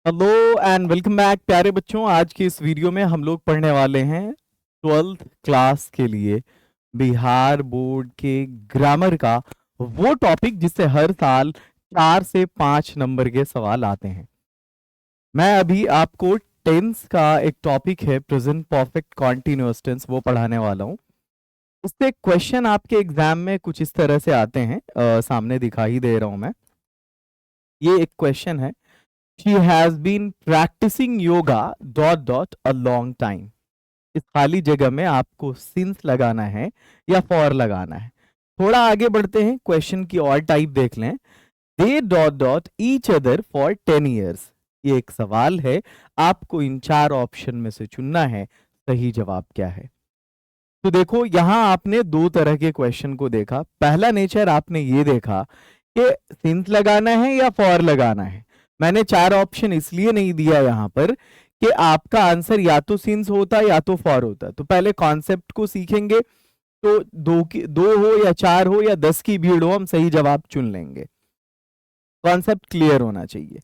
Hello and welcome back प्यारे बच्चों। आज की इस वीडियो में हम लोग पढ़ने वाले हैं 12th क्लास के लिए बिहार बोर्ड के ग्रामर का वो टॉपिक जिससे हर साल 4 से 5 नंबर के सवाल आते हैं। मैं अभी आपको टेंस का एक टॉपिक है प्रेजेंट परफेक्ट कॉन्टिन्यूअस टेंस वो पढ़ाने वाला हूँ। उससे क्वेश्चन आपके एग्जाम में कुछ इस तरह से आते हैं। सामने दिखा ही दे रहा हूं मैं। ये एक क्वेश्चन है। She has been practicing yoga dot dot a long time. इस खाली जगह में आपको सिंस लगाना है या फॉर लगाना है। थोड़ा आगे बढ़ते हैं, क्वेश्चन की और टाइप देख लें। They dot dot each other for 10 years। ये एक सवाल है, आपको इन 4 ऑप्शन में से चुनना है सही जवाब क्या है। तो देखो यहां आपने दो तरह के क्वेश्चन को देखा। पहला नेचर आपने ये देखा कि सिंस लगाना है या फॉर लगाना है। मैंने 4 ऑप्शन इसलिए नहीं दिया यहां पर कि आपका आंसर या तो सिंस होता या तो फॉर होता। तो पहले कॉन्सेप्ट को सीखेंगे, तो दो हो या 4 हो या 10 की भीड़ हो, हम सही जवाब चुन लेंगे। कॉन्सेप्ट क्लियर होना चाहिए।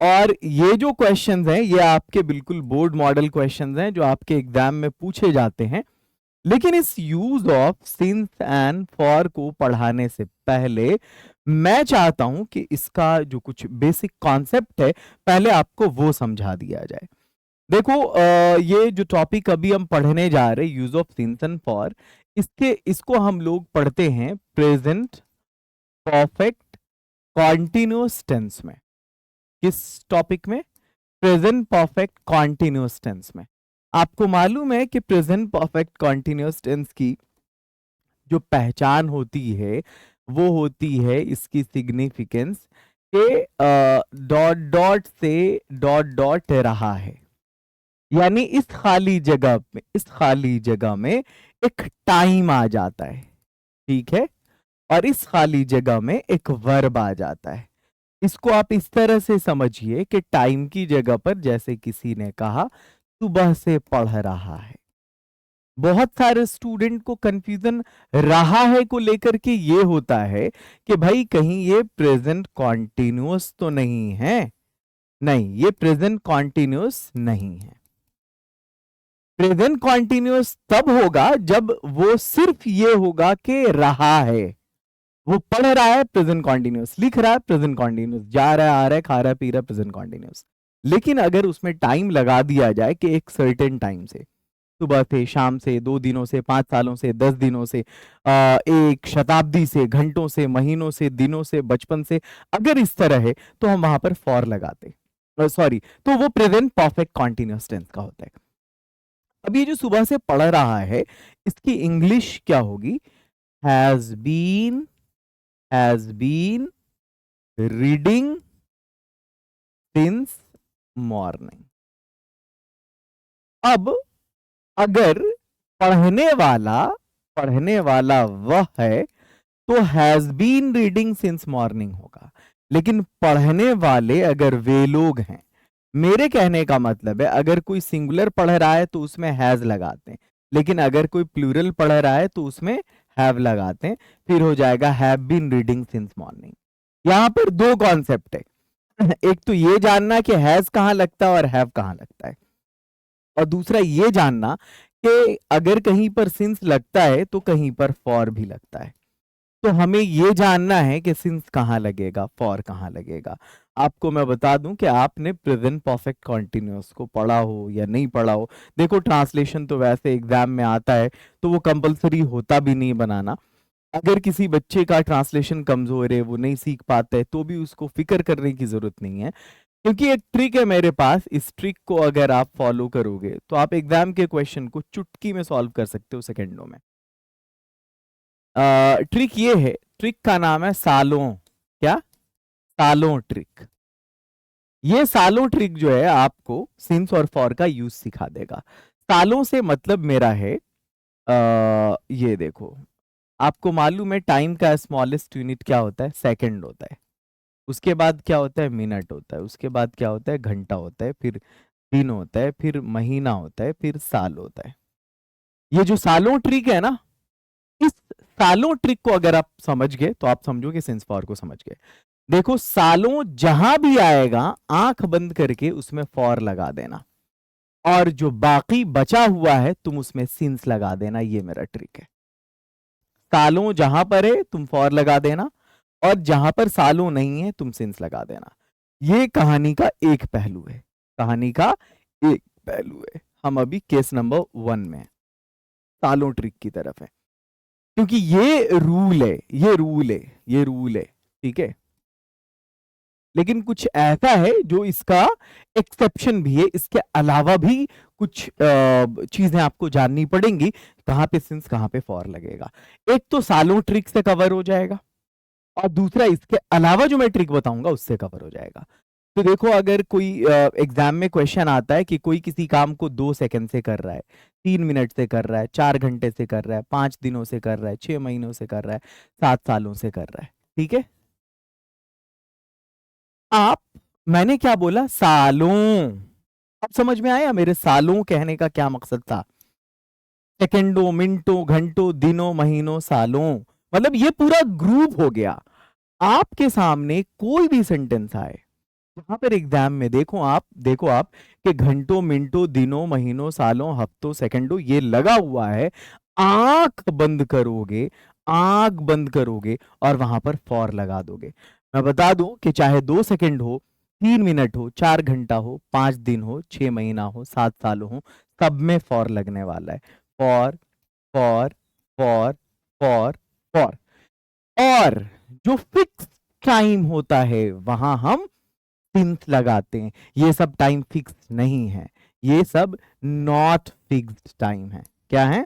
और ये जो क्वेश्चंस हैं ये आपके बिल्कुल बोर्ड मॉडल क्वेश्चंस हैं जो आपके एग्जाम में पूछे जाते हैं। लेकिन इस use of since and for को पढ़ाने से पहले मैं चाहता हूं कि इसका जो कुछ बेसिक कॉन्सेप्ट है पहले आपको वो समझा दिया जाए। देखो ये जो टॉपिक अभी हम पढ़ने जा रहे हैं use of since and for, इसको हम लोग पढ़ते हैं प्रेजेंट परफेक्ट कॉन्टिन्यूअस टेंस में। किस टॉपिक में? प्रेजेंट परफेक्ट कॉन्टिन्यूअस टेंस में। आपको मालूम है कि प्रेजेंट परफेक्ट कॉन्टिन्यूअस टेंस की जो पहचान होती है वो होती है इसकी सिग्निफिकेंस के डॉट डॉट से डॉट डॉट रहा है। यानी इस खाली जगह में एक टाइम आ जाता है, ठीक है, और इस खाली जगह में एक वर्ब आ जाता है। इसको आप इस तरह से समझिए कि टाइम की जगह पर जैसे किसी ने कहा सुबह से पढ़ रहा है। बहुत सारे स्टूडेंट को कंफ्यूजन रहा है को लेकर के ये होता है कि भाई कहीं ये प्रेजेंट कॉन्टिन्यूअस तो नहीं है। नहीं, ये प्रेजेंट कॉन्टिन्यूअस नहीं है। प्रेजेंट कॉन्टिन्यूअस तब होगा जब वो सिर्फ ये होगा कि रहा है, वो पढ़ रहा है प्रेजेंट कॉन्टिन्यूअस, लिख रहा है प्रेजेंट कॉन्टिन्यूअस, जा रहा है आ रहा है खा रहा है पी रहा है प्रेजेंट कॉन्टिन्यूअस। लेकिन अगर उसमें टाइम लगा दिया जाए कि एक सर्टेन टाइम से, सुबह से, शाम से, 2 दिनों से, 5 सालों से, 10 दिनों से, एक शताब्दी से, घंटों से, महीनों से, दिनों से, बचपन से, अगर इस तरह है तो हम वहां पर फॉर लगाते, सॉरी, तो वो प्रेजेंट परफेक्ट कॉन्टिन्यूअस टेंस का होता है। अब ये जो सुबह से पढ़ रहा है इसकी इंग्लिश क्या होगी? Has been reading since morning. अब अगर पढ़ने वाला वह है तो has been reading since morning होगा। लेकिन पढ़ने वाले अगर वे लोग हैं, मेरे कहने का मतलब है अगर कोई सिंगुलर पढ़ रहा है तो उसमें हैज लगाते हैं, लेकिन अगर कोई प्लूरल पढ़ रहा है तो उसमें हैव लगाते हैं। फिर हो जाएगा have been reading since morning. यहां पर दो कॉन्सेप्ट है। एक तो ये जानना कि हैज कहां लगता है और हैव कहां लगता है, और दूसरा ये जानना कि अगर कहीं पर सिंस लगता है तो कहीं पर फॉर भी लगता है। तो हमें ये जानना है कि सिंस कहां लगेगा, फॉर कहां लगेगा। आपको मैं बता दूं कि आपने प्रेजेंट परफेक्ट कॉन्टिन्यूअस को पढ़ा हो या नहीं पढ़ा हो, देखो ट्रांसलेशन तो वैसे एग्जाम में आता है तो वो कंपलसरी होता भी नहीं बनाना। अगर किसी बच्चे का ट्रांसलेशन कमजोर है, वो नहीं सीख पाता है, तो भी उसको फिक्र करने की जरूरत नहीं है, क्योंकि एक ट्रिक है मेरे पास। इस ट्रिक को अगर आप फॉलो करोगे तो आप एग्जाम के क्वेश्चन को चुटकी में सॉल्व कर सकते हो, सेकेंडों में। ट्रिक ये है, ट्रिक का नाम है सालों, क्या? सालों ट्रिक। ये सालों ट्रिक जो है आपको सिंस और फॉर का यूज सिखा देगा। सालों से मतलब मेरा है ये देखो, आपको मालूम है टाइम का स्मॉलेस्ट यूनिट क्या होता है? सेकंड होता है। उसके बाद क्या होता है? मिनट होता है। उसके बाद क्या होता है? घंटा होता है। फिर दिन होता है, फिर महीना होता है, फिर साल होता है। ये जो सालों ट्रिक है ना, इस सालों ट्रिक को अगर आप समझ गए तो आप समझो कि सिंस फॉर को समझ गए। देखो सालों जहां भी आएगा आंख बंद करके उसमें फॉर लगा देना, और जो बाकी बचा हुआ है तुम उसमें सिंस लगा देना। ये मेरा ट्रिक है। सालों जहां पर है तुम फॉर लगा देना, और जहां पर सालों नहीं है तुम सिंस लगा देना। ये कहानी का एक पहलू है, कहानी का एक पहलू है। हम अभी केस नंबर 1 में हैं, सालों ट्रिक की तरफ है, क्योंकि ये रूल है, ये रूल है, ये रूल है, ठीक है। लेकिन कुछ ऐसा है जो इसका एक्सेप्शन भी है, इसके अलावा भी कुछ चीजें आपको जाननी पड़ेंगी, कहां पे सिंस कहां पे फॉर लगेगा। एक तो सालों ट्रिक से कवर हो जाएगा, और दूसरा इसके अलावा जो मैं ट्रिक बताऊंगा उससे कवर हो जाएगा। तो देखो, अगर कोई एग्जाम में क्वेश्चन आता है कि कोई किसी काम को 2 सेकंड से कर रहा है, 3 मिनट से कर रहा है, 4 घंटे से कर रहा है, 5 दिनों से कर रहा है, 6 महीनों से कर रहा है, 7 सालों से कर रहा है, ठीक है। आप, मैंने क्या बोला, सालों। अब समझ में आया मेरे सालों कहने का क्या मकसद था? सेकंडों, मिनटों, घंटों, दिनों, महीनों, सालों, मतलब ये पूरा ग्रुप हो गया। आपके सामने कोई भी सेंटेंस आए, वहां पर एग्जाम में देखो आप कि घंटों, मिनटों, दिनों, महीनों, सालों, हफ्तों, सेकंडों ये लगा हुआ है, आंख बंद करोगे, आंख बंद करोगे और वहां पर फॉर लगा दोगे। मैं बता दूं कि चाहे 2 सेकंड हो, 3 मिनट हो, 4 घंटा हो, 5 दिन हो, 6 महीना हो, 7 साल हो, सब में फॉर लगने वाला है। For, for, for, for, for. और जो फिक्स टाइम होता है वहां हम सिंस लगाते हैं। ये सब टाइम फिक्स नहीं है, ये सब नॉट फिक्स्ड टाइम है। क्या है?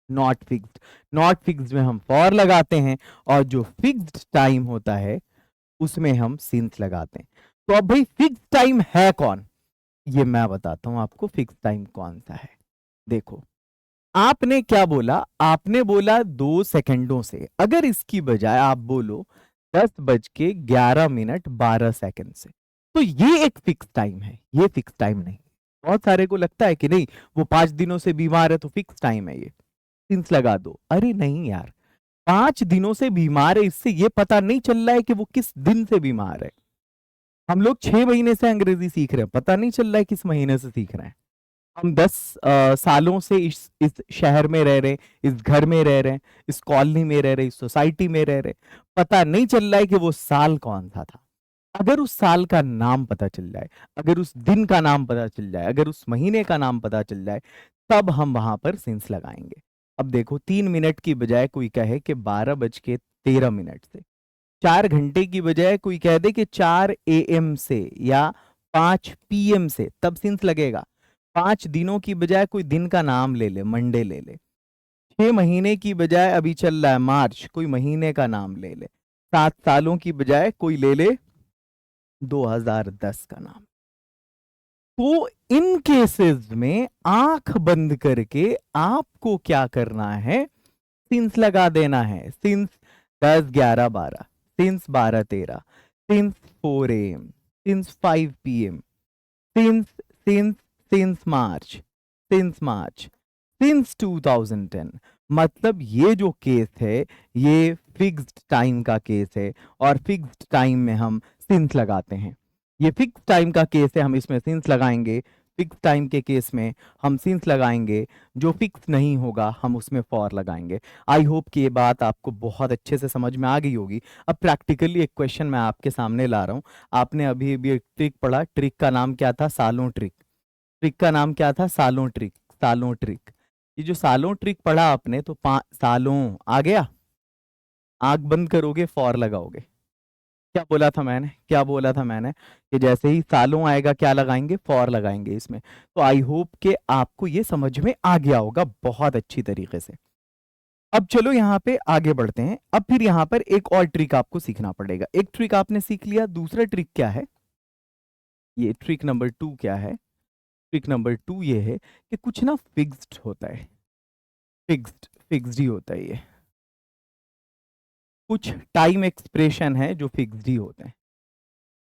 Not fixed. नॉट फिक्स्ड में हम फॉर लगाते हैं, और जो फिक्स्ड टाइम होता है उसमें हम सिंस लगाते हैं। तो अब भाई फिक्स टाइम है कौन? ये मैं बताता हूं आपको फिक्स टाइम कौन सा है। देखो, आपने क्या बोला? आपने बोला 2 सेकंडों से। अगर इसकी बजाय आप बोलो 10:11:12 से, तो ये एक फिक्स टाइम है, ये फिक्स टाइम नहीं। बहुत सारे को लगता है कि नहीं, वो 5 दिनों से बीमार है तो फिक्स टाइम है, ये सिंस लगा दो। अरे नहीं यार, 5 दिनों से बीमार है, इससे ये पता नहीं चल रहा है कि वो किस दिन से बीमार है। हम लोग 6 महीने से अंग्रेजी सीख रहे हैं, पता नहीं चल रहा है किस महीने से सीख रहे हैं। हम 10 सालों से इस शहर में रह रहे हैं, इस घर में रह रहे हैं, इस कॉलोनी में रह रहे हैं, इस सोसाइटी में रह रहे हैं, पता नहीं चल रहा है कि वो साल कौन सा था। अगर उस साल का नाम पता चल जाए, अगर उस दिन का नाम पता चल जाए, अगर उस महीने का नाम पता चल जाए, तब हम वहां पर सेंस लगाएंगे। अब देखो, 3 मिनट की बजाय कोई कहे कि 12:13 से, 4 घंटे की बजाय कोई कह दे कि 4 AM से या 5 PM से, तब सेंस लगेगा। 5 दिनों की बजाय कोई दिन का नाम ले ले, मंडे ले ले। 6 महीने की बजाय, अभी चल रहा है मार्च, कोई महीने का नाम ले ले। 7 सालों की बजाय कोई ले ले 2010 का नाम। तो इन केसेस में आंख बंद करके आपको क्या करना है? सिंस लगा देना है। Since 10:11:12, since 12:13, since 4 AM, since 5 PM, since since since March, since March, since 2010। मतलब ये जो केस है, ये फिक्स्ड टाइम का केस है, और फिक्स्ड टाइम में हम सिंस लगाते हैं। ये फिक्स टाइम का केस है, हम इसमें सिंस लगाएंगे। फिक्स टाइम के केस में हम सिंस लगाएंगे, जो फिक्स नहीं होगा हम उसमें फॉर लगाएंगे। आई होप कि ये बात आपको बहुत अच्छे से समझ में आ गई होगी। अब प्रैक्टिकली एक क्वेश्चन मैं आपके सामने ला रहा हूँ। आपने अभी अभी एक ट्रिक पढ़ा, ट्रिक का नाम क्या था? सालों ट्रिक। ट्रिक का नाम क्या था? सालों ट्रिक, सालों ट्रिक। ये जो सालों ट्रिक पढ़ा आपने, तो 5 सालों आ गया, आंख बंद करोगे, फॉर लगाओगे। क्या बोला था मैंने? क्या बोला था मैंने? कि जैसे ही सालों आएगा क्या लगाएंगे? फॉर लगाएंगे इसमें। तो आई होप कि आपको ये समझ में आ गया होगा बहुत अच्छी तरीके से। अब चलो यहाँ पे आगे बढ़ते हैं। अब फिर यहाँ पर एक और ट्रिक आपको सीखना पड़ेगा। एक ट्रिक आपने सीख लिया, दूसरा ट्रिक क्या है? ये ट्रिक नंबर 2 क्या है? ट्रिक नंबर 2 ये है कि कुछ ना फिक्स्ड होता है, फिक्स्ड फिक्स्ड ही होता है ये। कुछ टाइम एक्सप्रेशन है जो फिक्स्ड ही होते हैं।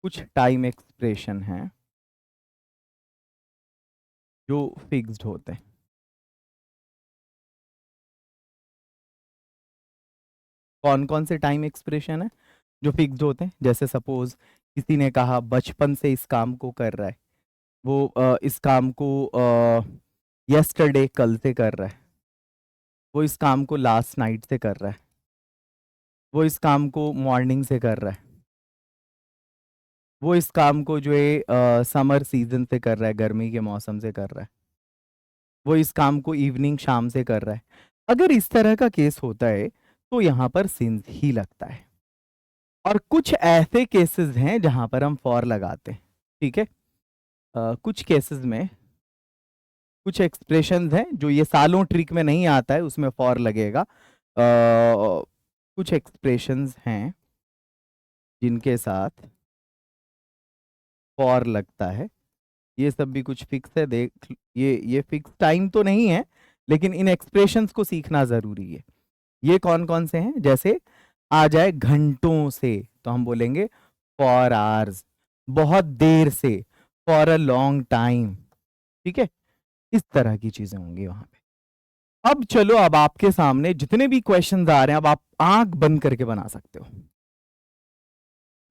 कुछ टाइम एक्सप्रेशन है जो फिक्स्ड होते हैं। कौन कौन से टाइम एक्सप्रेशन है? जो फिक्स्ड होते हैं। जैसे सपोज किसी ने कहा बचपन से इस काम को कर रहा है, वो इस काम को यस्टरडे कल से कर रहा है, वो इस काम को लास्ट नाइट से कर रहा है, वो इस काम को मॉर्निंग से कर रहा है, वो इस काम को जो है समर सीजन से कर रहा है, गर्मी के मौसम से कर रहा है, वो इस काम को इवनिंग शाम से कर रहा है। अगर इस तरह का केस होता है तो यहाँ पर सिंस ही लगता है। और कुछ ऐसे केसेस हैं जहां पर हम फॉर लगाते हैं, ठीक है। कुछ केसेस में कुछ एक्सप्रेशंस हैं जो ये सालों ट्रिक में नहीं आता है, उसमें फॉर लगेगा। कुछ एक्सप्रेशंस हैं जिनके साथ फॉर लगता है। ये सब भी कुछ फिक्स है, देख ये फिक्स टाइम तो नहीं है, लेकिन इन एक्सप्रेशंस को सीखना जरूरी है। ये कौन कौन से हैं? जैसे आ जाए घंटों से तो हम बोलेंगे फॉर आवर्स, बहुत देर से फॉर अ लॉन्ग टाइम, ठीक है। इस तरह की चीजें होंगी वहां पे। अब चलो, अब आपके सामने जितने भी क्वेश्चंस आ रहे हैं, अब आप आंख बंद करके बना सकते हो।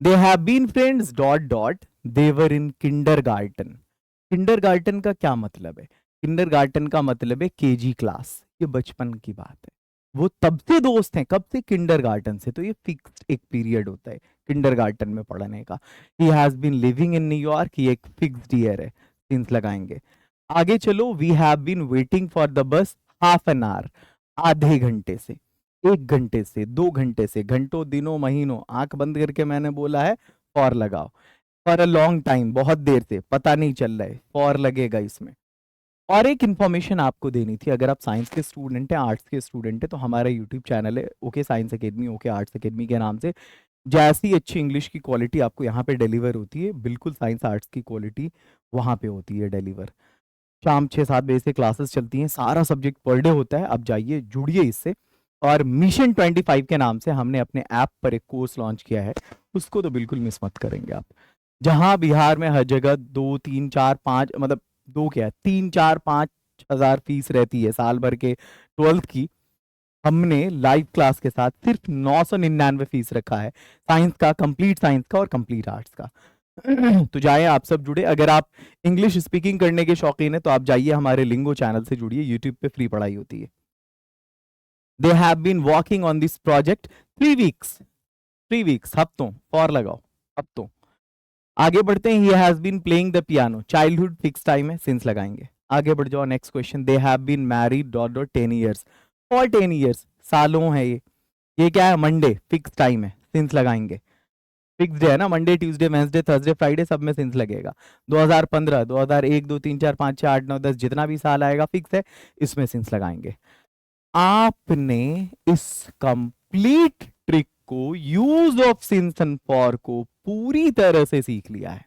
They have been friends dot dot, they were in kindergarten. Kindergarten का क्या मतलब है? किंडरगार्टन का मतलब है केजी क्लास, ये बचपन की बात है। वो तब से दोस्त हैं, कब से? किंडरगार्टन से। तो ये फिक्स्ड एक पीरियड होता है किंडरगार्टन में पढ़ने का। He has been living in New York, ये एक फिक्स्ड ईयर है, सिंस लगाएंगे। आगे चलो, we have been waiting for the bus half an hour, आधे घंटे से, 1 घंटे से, 2 घंटे से, घंटों दिनों महीनों, आंख बंद करके मैंने बोला है फॉर लगाओ। फॉर अ लॉन्ग टाइम, बहुत देर से, पता नहीं चल रहा है, फॉर लगेगा इसमें। और एक इंफॉर्मेशन आपको देनी थी, अगर आप साइंस के स्टूडेंट हैं, आर्ट्स के स्टूडेंट हैं, तो हमारा यूट्यूब चैनल है okay science academy, okay arts academy के नाम से। जैसी अच्छी इंग्लिश की क्वालिटी आपको यहाँ पे डिलीवर होती है, बिल्कुल साइंस आर्ट्स की क्वालिटी वहाँ पे होती है डिलीवर। शाम 6-7 बजे से क्लासेस चलती हैं, सारा सब्जेक्ट पर डे होता है। आप जाइए, जुड़िए इससे। और मिशन 25 के नाम से हमने अपने ऐप पर एक कोर्स लॉन्च किया है, उसको तो बिल्कुल मिस मत करेंगे आप। जहां बिहार में हर जगह 2, 3, 4, 5, मतलब 2 क्या है, 3, 4, 5 हजार फीस रहती है साल भर के 12th की, हमने लाइव क्लास के साथ सिर्फ 999 फीस रखा है, साइंस का, कंप्लीट साइंस का और कंप्लीट आर्ट्स का। तो जाए आप सब जुड़े। अगर आप इंग्लिश स्पीकिंग करने के शौकीन है तो आप जाइए हमारे लिंगो चैनल से जुड़िए, यूट्यूब पे फ्री पढ़ाई होती है। They have been working on this project 3 weeks, 3 weeks, हफ्तों, फॉर लगाओ, हफ्तों। आगे बढ़ते हैं, he has been playing the piano, childhood fix time है, सिंस लगाएंगे। आगे बढ़ जाओ, next question, they have been married dot dot 10 years, for 10 years, सालों है ये क्या है? मंडे, फिक्स टाइम है, सिंस लगाएंगे। फिक्स डे है ना, Monday, Tuesday, Wednesday, Thursday, Friday, सब में सिंस लगेगा। 2015, 2001, 2, 3, 4, 5, 6, 8, 9, 10, जितना भी साल आएगा फिक्स है, इसमें सिंस लगाएंगे। आपने इस कंप्लीट ट्रिक को, use of since and for को पूरी तरह से सीख लिया है।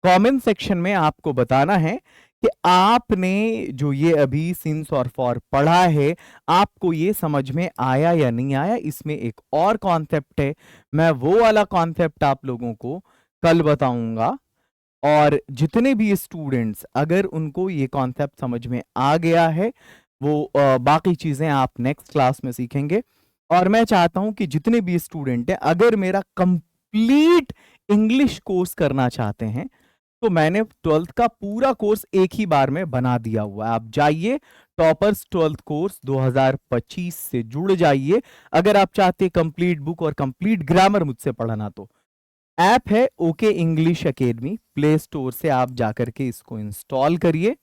कमेंट सेक्शन में आपको बताना है कि आपने जो ये अभी सिंस और फॉर पढ़ा है, आपको ये समझ में आया या नहीं आया। इसमें एक और कॉन्सेप्ट है, मैं वो वाला कॉन्सेप्ट आप लोगों को कल बताऊंगा। और जितने भी स्टूडेंट्स, अगर उनको ये कॉन्सेप्ट समझ में आ गया है, वो बाकी चीजें आप नेक्स्ट क्लास में सीखेंगे। और मैं चाहता हूं कि जितने भी स्टूडेंट हैं, अगर मेरा कंप्लीट इंग्लिश कोर्स करना चाहते हैं, तो मैंने 12th का पूरा कोर्स एक ही बार में बना दिया हुआ है। आप जाइए, टॉपर्स 12th कोर्स 2025 से जुड़ जाइए। अगर आप चाहते हैं कंप्लीट बुक और कंप्लीट ग्रामर मुझसे पढ़ना, तो ऐप है okay English academy, play store से आप जाकर के इसको इंस्टॉल करिए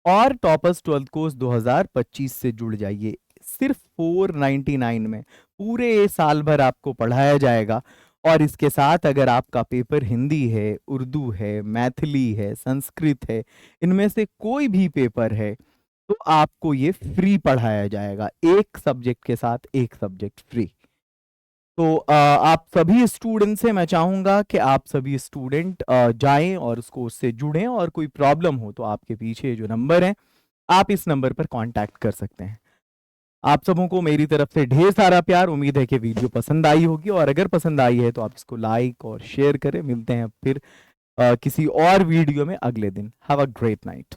और टॉपर्स 12th कोर्स 2025 से जुड़ जाइए। सिर्फ 499 में पूरे साल भर आपको पढ़ाया जाएगा। और इसके साथ अगर आपका पेपर हिंदी है, उर्दू है, मैथिली है, संस्कृत है, इनमें से कोई भी पेपर है, तो आपको ये फ्री पढ़ाया जाएगा। एक सब्जेक्ट के साथ एक सब्जेक्ट फ्री। तो आप सभी स्टूडेंट से मैं चाहूंगा कि आप सभी स्टूडेंट जाएं और उस कोर्स से जुड़ें। और कोई प्रॉब्लम हो तो आपके पीछे जो नंबर है, आप इस नंबर पर कांटेक्ट कर सकते हैं। आप सबों को मेरी तरफ से ढेर सारा प्यार। उम्मीद है कि वीडियो पसंद आई होगी, और अगर पसंद आई है तो आप इसको लाइक और शेयर करें। मिलते हैं फिर किसी और वीडियो में अगले दिन। Have a great night.